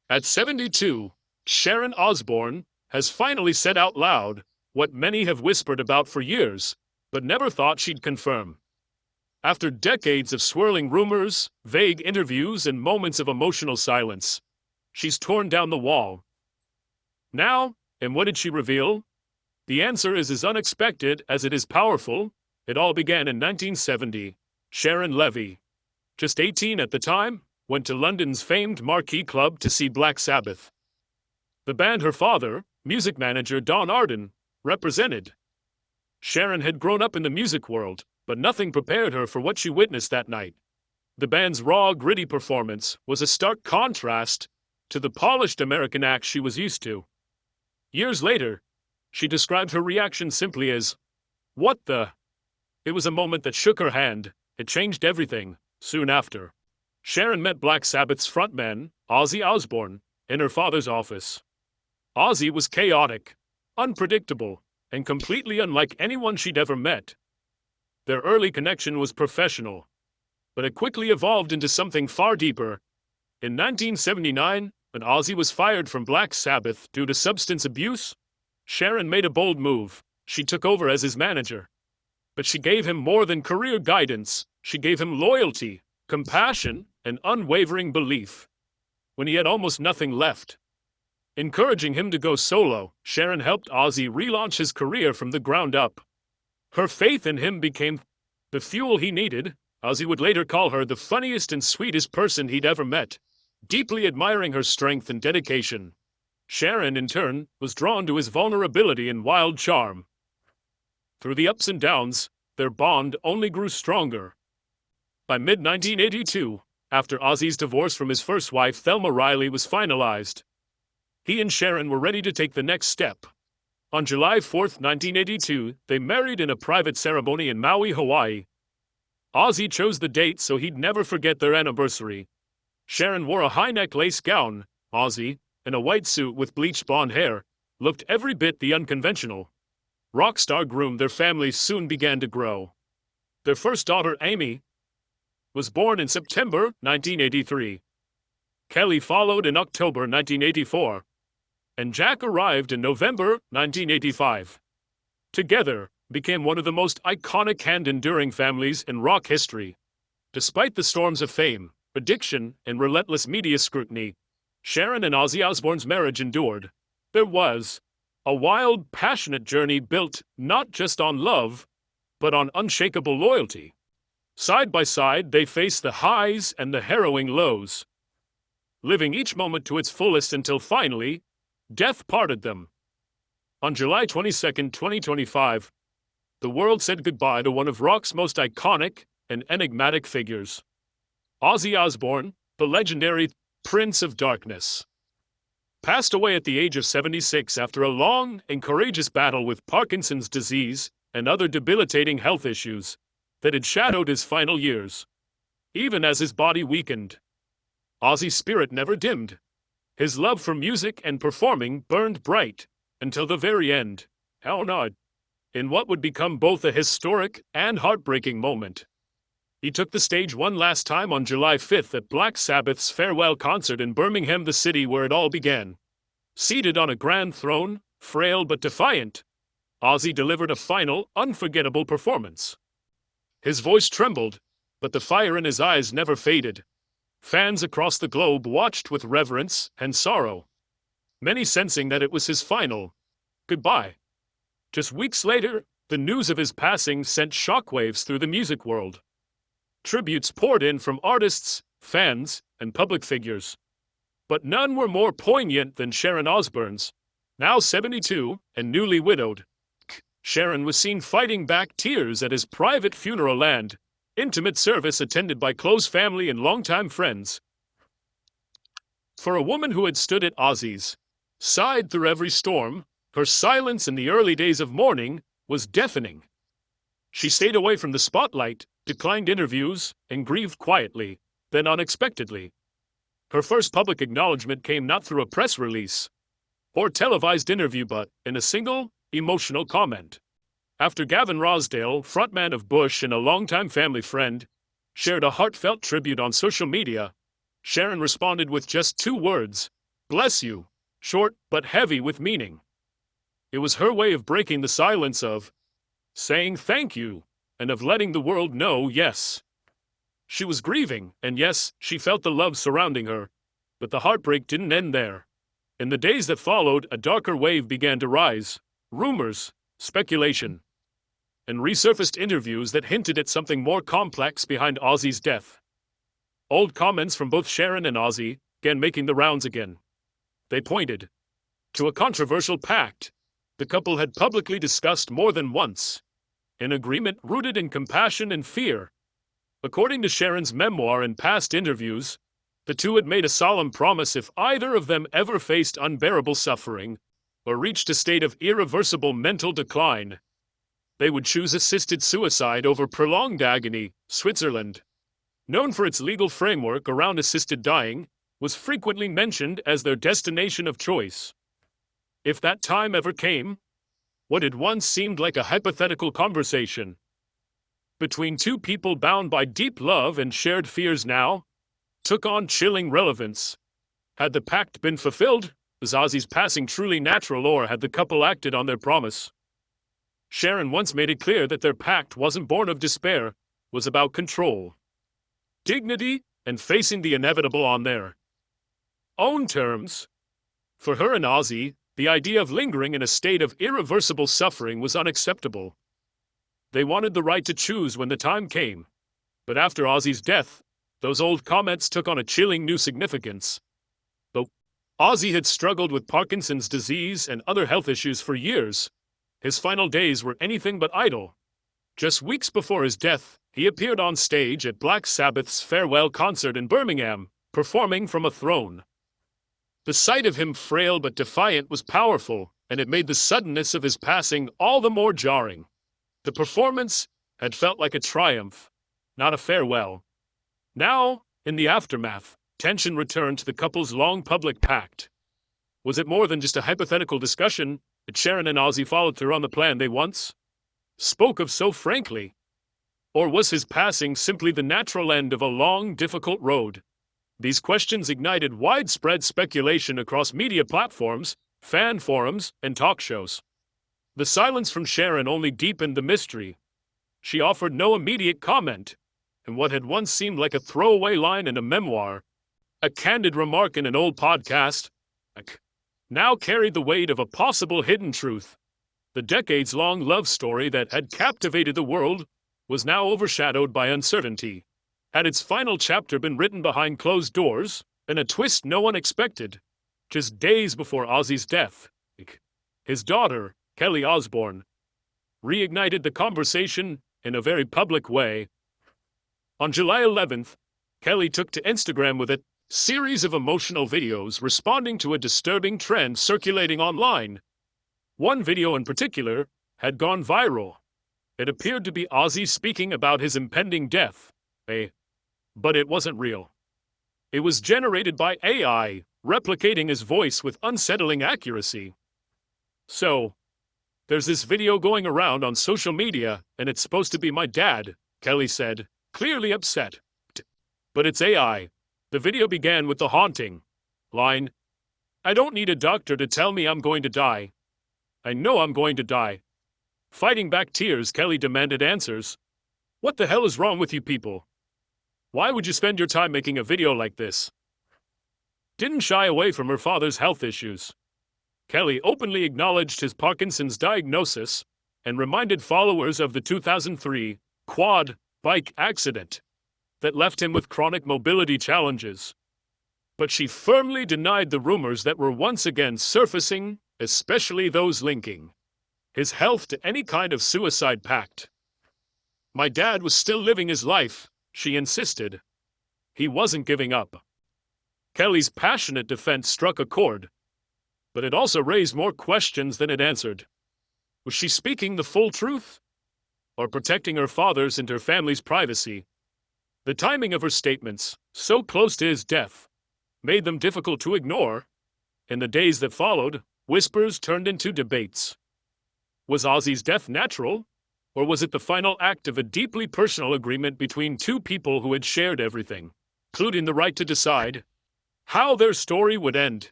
At 72, Sharon Osbourne has finally said out loud what many have whispered about for years, but never thought she'd confirm. After decades of swirling rumors, vague interviews, and moments of emotional silence, she's torn down the wall. Now, and what did she reveal? The answer is as unexpected as it is powerful. It all began in 1970. Sharon Levy, just 18 at the time, went to London's famed Marquee Club to see Black Sabbath. The band her father, music manager Don Arden, represented. Sharon had grown up in the music world, but nothing prepared her for what she witnessed that night. The band's raw, gritty performance was a stark contrast to the polished American act she was used to. Years later, she described her reaction simply as, "What the?" It was a moment that shook her hand. It changed everything. Soon after, Sharon met Black Sabbath's frontman, Ozzy Osbourne, in her father's office. Ozzy was chaotic, unpredictable, and completely unlike anyone she'd ever met. Their early connection was professional, but it quickly evolved into something far deeper. In 1979, when Ozzy was fired from Black Sabbath due to substance abuse, Sharon made a bold move. She took over as his manager. But she gave him more than career guidance. She gave him loyalty, compassion, and unwavering belief when he had almost nothing left. Encouraging him to go solo, Sharon helped Ozzy relaunch his career from the ground up. Her faith in him became the fuel he needed. Ozzy would later call her the funniest and sweetest person he'd ever met, deeply admiring her strength and dedication. Sharon, in turn, was drawn to his vulnerability and wild charm. Through the ups and downs, their bond only grew stronger. By mid-1982, after Ozzy's divorce from his first wife, Thelma Riley, was finalized, he and Sharon were ready to take the next step. On July 4, 1982, they married in a private ceremony in Maui, Hawaii. Ozzy chose the date so he'd never forget their anniversary. Sharon wore a high-neck lace gown. Ozzy, in a white suit with bleached blonde hair, looked every bit the unconventional. Rock star groomed, their family soon began to grow. Their first daughter, Amy, was born in September 1983. Kelly followed in October 1984, and Jack arrived in November 1985. Together, became one of the most iconic and enduring families in rock history. Despite the storms of fame, addiction, and relentless media scrutiny, Sharon and Ozzy Osbourne's marriage endured. There was a wild, passionate journey built not just on love, but on unshakable loyalty. Side by side, they faced the highs and the harrowing lows, living each moment to its fullest until finally, death parted them. On July 22, 2025, the world said goodbye to one of rock's most iconic and enigmatic figures. Ozzy Osbourne, the legendary Prince of Darkness, passed away at the age of 76 after a long and courageous battle with Parkinson's disease and other debilitating health issues that had shadowed his final years. Even as his body weakened, Ozzy's spirit never dimmed. His love for music and performing burned bright until the very end. How not? In what would become both a historic and heartbreaking moment. He took the stage one last time on July 5 at Black Sabbath's farewell concert in Birmingham, the city where it all began. Seated on a grand throne, frail but defiant, Ozzy delivered a final, unforgettable performance. His voice trembled, but the fire in his eyes never faded. Fans across the globe watched with reverence and sorrow, many sensing that it was his final goodbye. Just weeks later, the news of his passing sent shockwaves through the music world. Tributes poured in from artists, fans, and public figures. But none were more poignant than Sharon Osbourne's. Now 72 and newly widowed, Sharon was seen fighting back tears at his private funeral and intimate service attended by close family and longtime friends. For a woman who had stood at Ozzy's side through every storm, her silence in the early days of mourning was deafening. She stayed away from the spotlight, declined interviews, and grieved quietly, then unexpectedly. Her first public acknowledgement came not through a press release or televised interview but in a single, emotional comment. After Gavin Rossdale, frontman of Bush and a longtime family friend, shared a heartfelt tribute on social media, Sharon responded with just 2 words, "Bless you," short but heavy with meaning. It was her way of breaking the silence, of saying thank you, and of letting the world know, yes. She was grieving, and yes, she felt the love surrounding her, but the heartbreak didn't end there. In the days that followed, a darker wave began to rise. Rumors, speculation, and resurfaced interviews that hinted at something more complex behind Ozzy's death. Old comments from both Sharon and Ozzy began making the rounds again. They pointed to a controversial pact the couple had publicly discussed more than once, an agreement rooted in compassion and fear. According to Sharon's memoir and past interviews, the two had made a solemn promise: if either of them ever faced unbearable suffering or reached a state of irreversible mental decline, they would choose assisted suicide over prolonged agony. Switzerland, known for its legal framework around assisted dying, was frequently mentioned as their destination of choice. If that time ever came, what had once seemed like a hypothetical conversation between two people bound by deep love and shared fears now took on chilling relevance. Had the pact been fulfilled? Was Ozzy's passing truly natural, or had the couple acted on their promise? Sharon once made it clear that their pact wasn't born of despair, was about control, dignity, and facing the inevitable on their own terms. For her and Ozzy, the idea of lingering in a state of irreversible suffering was unacceptable. They wanted the right to choose when the time came. But after Ozzy's death, those old comments took on a chilling new significance. Though Ozzy had struggled with Parkinson's disease and other health issues for years, his final days were anything but idle. Just weeks before his death, he appeared on stage at Black Sabbath's farewell concert in Birmingham, performing from a throne. The sight of him, frail but defiant, was powerful, and it made the suddenness of his passing all the more jarring. The performance had felt like a triumph, not a farewell. Now, in the aftermath, tension returned to the couple's long public pact. Was it more than just a hypothetical discussion that Sharon and Ozzy followed through on the plan they once spoke of so frankly? Or was his passing simply the natural end of a long, difficult road? These questions ignited widespread speculation across media platforms, fan forums, and talk shows. The silence from Sharon only deepened the mystery. She offered no immediate comment, and what had once seemed like a throwaway line in a memoir, a candid remark in an old podcast, now carried the weight of a possible hidden truth. The decades-long love story that had captivated the world was now overshadowed by uncertainty. Had its final chapter been written behind closed doors, in a twist no one expected? Just days before Ozzy's death, his daughter, Kelly Osbourne, reignited the conversation in a very public way. On July 11th, Kelly took to Instagram with a series of emotional videos responding to a disturbing trend circulating online. One video in particular had gone viral. It appeared to be Ozzy speaking about his impending death. But it wasn't real. It was generated by AI, replicating his voice with unsettling accuracy. So, there's this video going around on social media, and it's supposed to be my dad, Kelly said, clearly upset. But it's AI. The video began with the haunting line, "I don't need a doctor to tell me I'm going to die. I know I'm going to die." Fighting back tears, Kelly demanded answers. What the hell is wrong with you people? Why would you spend your time making a video like this? Didn't shy away from her father's health issues. Kelly openly acknowledged his Parkinson's diagnosis and reminded followers of the 2003 quad bike accident that left him with chronic mobility challenges. But she firmly denied the rumors that were once again surfacing, especially those linking his health to any kind of suicide pact. My dad was still living his life, she insisted. He wasn't giving up. Kelly's passionate defense struck a chord, but it also raised more questions than it answered. Was she speaking the full truth, or protecting her father's and her family's privacy? The timing of her statements, so close to his death, made them difficult to ignore. In the days that followed, whispers turned into debates. Was Ozzy's death natural? Or was it the final act of a deeply personal agreement between two people who had shared everything, including the right to decide how their story would end?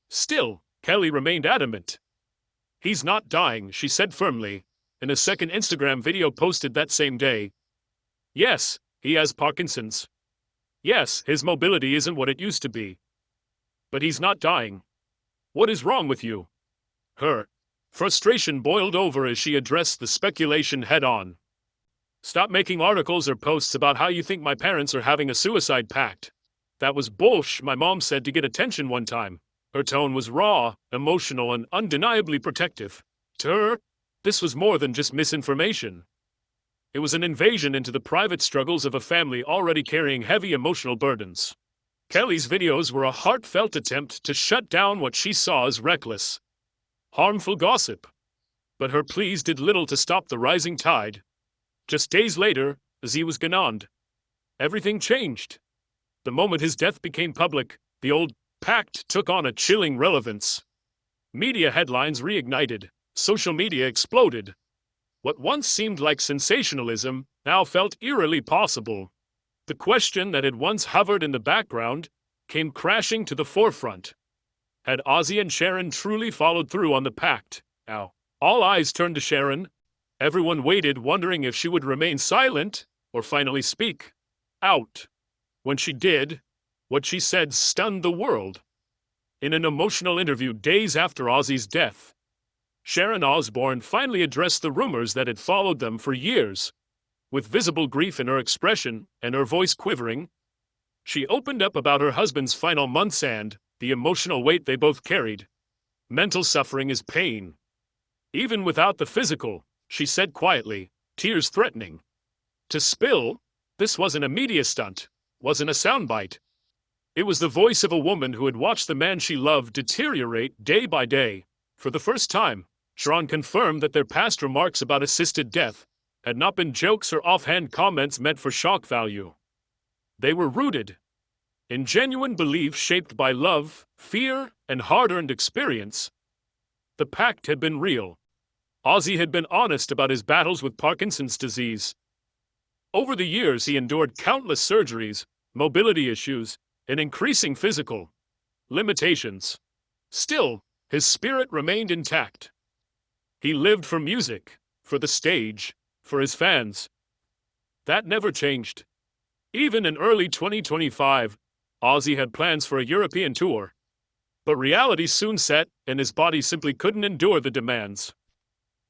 Still, Kelly remained adamant. "He's not dying," she said firmly, in a second Instagram video posted that same day. "Yes, he has Parkinson's. Yes, his mobility isn't what it used to be. But he's not dying. What is wrong with you?" Her frustration boiled over as she addressed the speculation head-on. "Stop making articles or posts about how you think my parents are having a suicide pact. That was bullsh," my mom said to get attention one time. Her tone was raw, emotional, and undeniably protective. To her, this was more than just misinformation. It was an invasion into the private struggles of a family already carrying heavy emotional burdens. Kelly's videos were a heartfelt attempt to shut down what she saw as reckless, harmful gossip. But her pleas did little to stop the rising tide. Just days later, as he was gone, everything changed. The moment his death became public, the old pact took on a chilling relevance. Media headlines reignited. Social media exploded. What once seemed like sensationalism now felt eerily possible. The question that had once hovered in the background came crashing to the forefront. Had Ozzy and Sharon truly followed through on the pact? Now, all eyes turned to Sharon. Everyone waited, wondering if she would remain silent or finally speak out. When she did, what she said stunned the world. In an emotional interview days after Ozzy's death, Sharon Osbourne finally addressed the rumors that had followed them for years. With visible grief in her expression and her voice quivering, she opened up about her husband's final months and the emotional weight they both carried. "Mental suffering is pain. Even without the physical," she said quietly, tears threatening to spill. This wasn't a media stunt, wasn't a soundbite. It was the voice of a woman who had watched the man she loved deteriorate day by day. For the first time, Sharon confirmed that their past remarks about assisted death had not been jokes or offhand comments meant for shock value. They were rooted in genuine belief shaped by love, fear, and hard-earned experience. The pact had been real. Ozzy had been honest about his battles with Parkinson's disease. Over the years, he endured countless surgeries, mobility issues, and increasing physical limitations. Still, his spirit remained intact. He lived for music, for the stage, for his fans. That never changed. Even in early 2025, Ozzy had plans for a European tour. But reality soon set, and his body simply couldn't endure the demands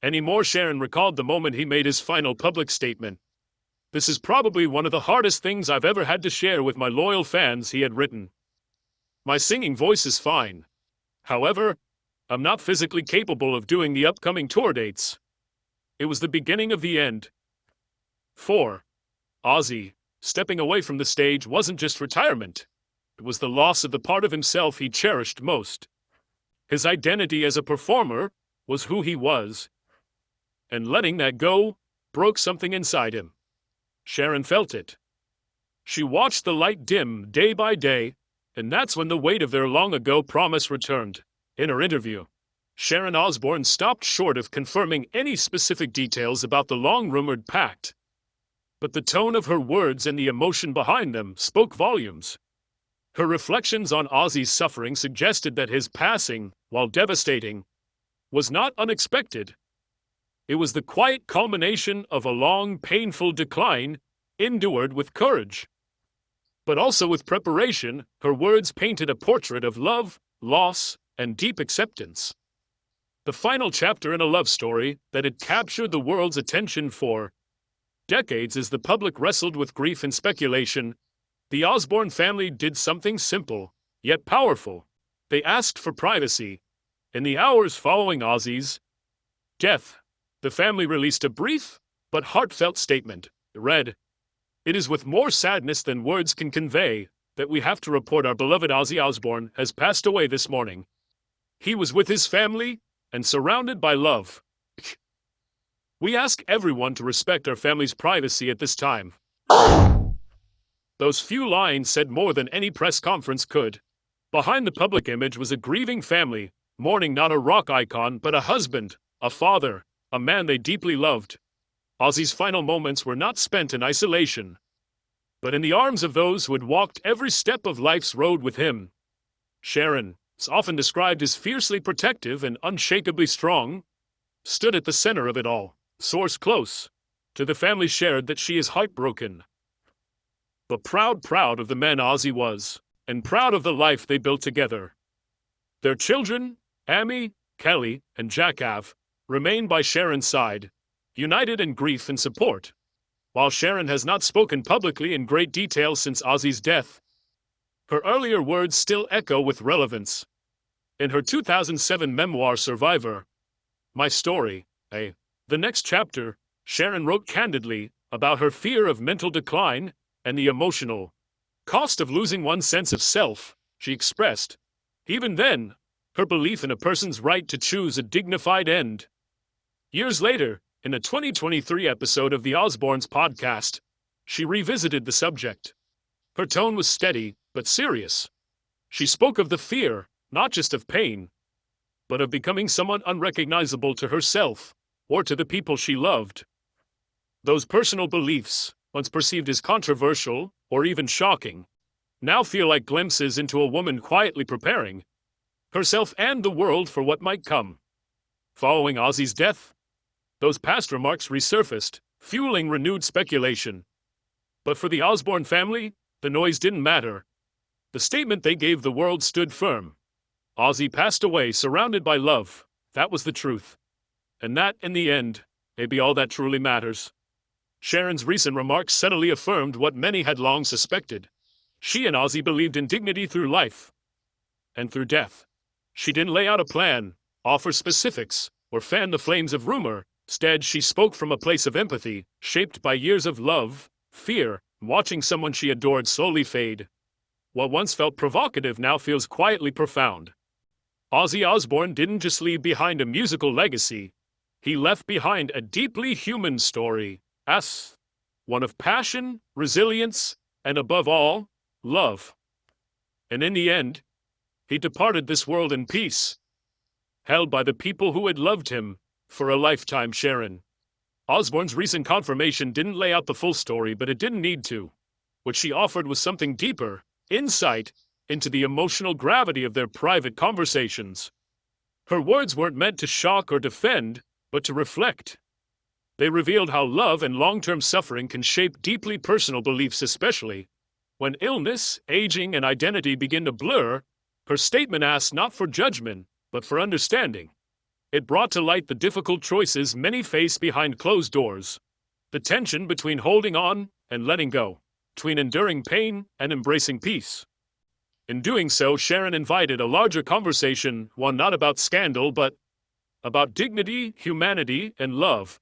anymore. Sharon recalled the moment he made his final public statement. "This is probably one of the hardest things I've ever had to share with my loyal fans," he had written. "My singing voice is fine. However, I'm not physically capable of doing the upcoming tour dates." It was the beginning of the end. For Ozzy, stepping away from the stage wasn't just retirement. It was the loss of the part of himself he cherished most. His identity as a performer was who he was. And letting that go broke something inside him. Sharon felt it. She watched the light dim day by day, and that's when the weight of their long-ago promise returned. In her interview, Sharon Osbourne stopped short of confirming any specific details about the long-rumored pact. But the tone of her words and the emotion behind them spoke volumes. Her reflections on Ozzy's suffering suggested that his passing, while devastating, was not unexpected. It was the quiet culmination of a long, painful decline, endured with courage. But also with preparation. Her words painted a portrait of love, loss, and deep acceptance. The final chapter in a love story that had captured the world's attention for decades. As the public wrestled with grief and speculation, the Osbourne family did something simple, yet powerful. They asked for privacy. In the hours following Ozzy's death, the family released a brief but heartfelt statement. It read, "It is with more sadness than words can convey that we have to report our beloved Ozzy Osbourne has passed away this morning. He was with his family and surrounded by love. We ask everyone to respect our family's privacy at this time." Those few lines said more than any press conference could. Behind the public image was a grieving family, mourning not a rock icon but a husband, a father, a man they deeply loved. Ozzy's final moments were not spent in isolation, but in the arms of those who had walked every step of life's road with him. Sharon, often described as fiercely protective and unshakably strong, stood at the center of it all. Source close to the family shared that she is heartbroken, but proud of the man Ozzy was, and proud of the life they built together. Their children, Amy, Kelly, and Jackav, remain by Sharon's side, united in grief and support. While Sharon has not spoken publicly in great detail since Ozzy's death, her earlier words still echo with relevance. In her 2007 memoir Survivor, My Story, the next chapter, Sharon wrote candidly about her fear of mental decline and the emotional cost of losing one's sense of self. She expressed, even then, her belief in a person's right to choose a dignified end. Years later, in a 2023 episode of the Osbournes podcast, she revisited the subject. Her tone was steady, but serious. She spoke of the fear, not just of pain, but of becoming someone unrecognizable to herself or to the people she loved. Those personal beliefs, once perceived as controversial or even shocking, now feel like glimpses into a woman quietly preparing herself and the world for what might come. Following Ozzy's death, those past remarks resurfaced, fueling renewed speculation. But for the Osbourne family, the noise didn't matter. The statement they gave the world stood firm. Ozzy passed away surrounded by love. That was the truth. And that, in the end, may be all that truly matters. Sharon's recent remarks subtly affirmed what many had long suspected. She and Ozzy believed in dignity through life and through death. She didn't lay out a plan, offer specifics, or fan the flames of rumor. Instead, she spoke from a place of empathy, shaped by years of love, fear, watching someone she adored slowly fade. What once felt provocative now feels quietly profound. Ozzy Osbourne didn't just leave behind a musical legacy. He left behind a deeply human story. One of passion, resilience, and above all, love. And in the end, he departed this world in peace, held by the people who had loved him for a lifetime. Sharon Osbourne's recent confirmation didn't lay out the full story, but it didn't need to. What she offered was something deeper, insight into the emotional gravity of their private conversations. Her words weren't meant to shock or defend, but to reflect. They revealed how love and long-term suffering can shape deeply personal beliefs, especially when illness, aging, and identity begin to blur. Her statement asked not for judgment, but for understanding. It brought to light the difficult choices many face behind closed doors, the tension between holding on and letting go, between enduring pain and embracing peace. In doing so, Sharon invited a larger conversation, one not about scandal, but about dignity, humanity, and love.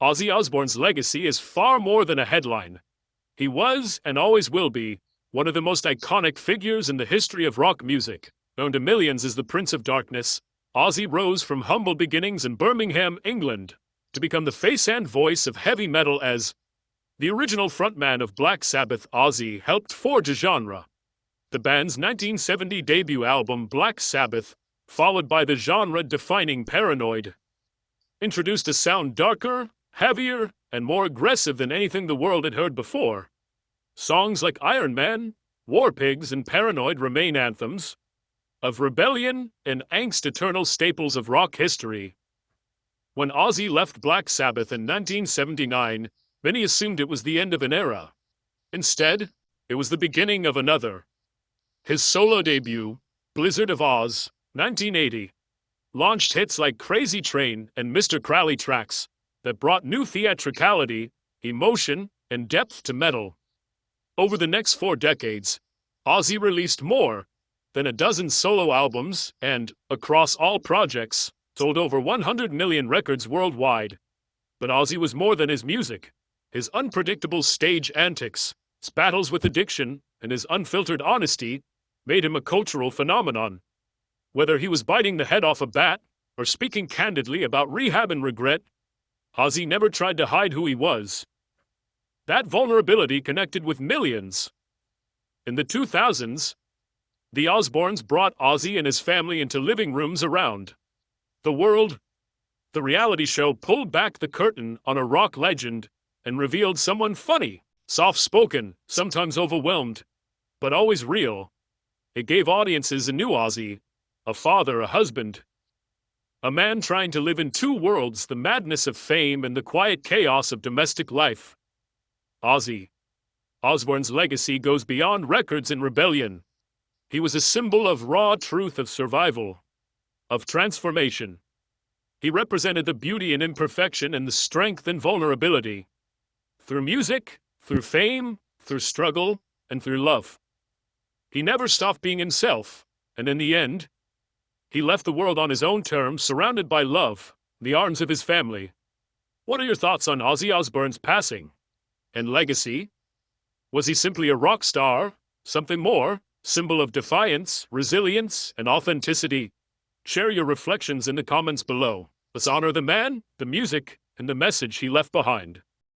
Ozzy Osbourne's legacy is far more than a headline. He was, and always will be, one of the most iconic figures in the history of rock music. Known to millions as the Prince of Darkness, Ozzy rose from humble beginnings in Birmingham, England, to become the face and voice of heavy metal. As the original frontman of Black Sabbath, Ozzy helped forge a genre. The band's 1970 debut album, Black Sabbath, followed by the genre-defining Paranoid, introduced a sound darker, heavier, and more aggressive than anything the world had heard before. Songs like Iron Man, War Pigs, and Paranoid remain anthems of rebellion and angst, eternal staples of rock history. When Ozzy left Black Sabbath in 1979, many assumed it was the end of an era. Instead, it was the beginning of another. His solo debut, Blizzard of Oz, 1980, launched hits like Crazy Train and Mr. Crowley, tracks that brought new theatricality, emotion, and depth to metal. Over the next 4 decades, Ozzy released more than a dozen solo albums and, across all projects, sold over 100 million records worldwide. But Ozzy was more than his music. His unpredictable stage antics, his battles with addiction, and his unfiltered honesty made him a cultural phenomenon. Whether he was biting the head off a bat or speaking candidly about rehab and regret, Ozzy never tried to hide who he was. That vulnerability connected with millions. In the 2000s, the Osbournes brought Ozzy and his family into living rooms around the world. The reality show pulled back the curtain on a rock legend and revealed someone funny, soft-spoken, sometimes overwhelmed, but always real. It gave audiences a new Ozzy, a father, a husband. A man trying to live in two worlds, the madness of fame and the quiet chaos of domestic life. Ozzy Osbourne's legacy goes beyond records and rebellion. He was a symbol of raw truth, of survival, of transformation. He represented the beauty in imperfection and the strength in vulnerability. Through music, through fame, through struggle, and through love. He never stopped being himself, and in the end, he left the world on his own terms, surrounded by love, the arms of his family. What are your thoughts on Ozzy Osbourne's passing and legacy? Was he simply a rock star, something more, symbol of defiance, resilience, and authenticity? Share your reflections in the comments below. Let's honor the man, the music, and the message he left behind.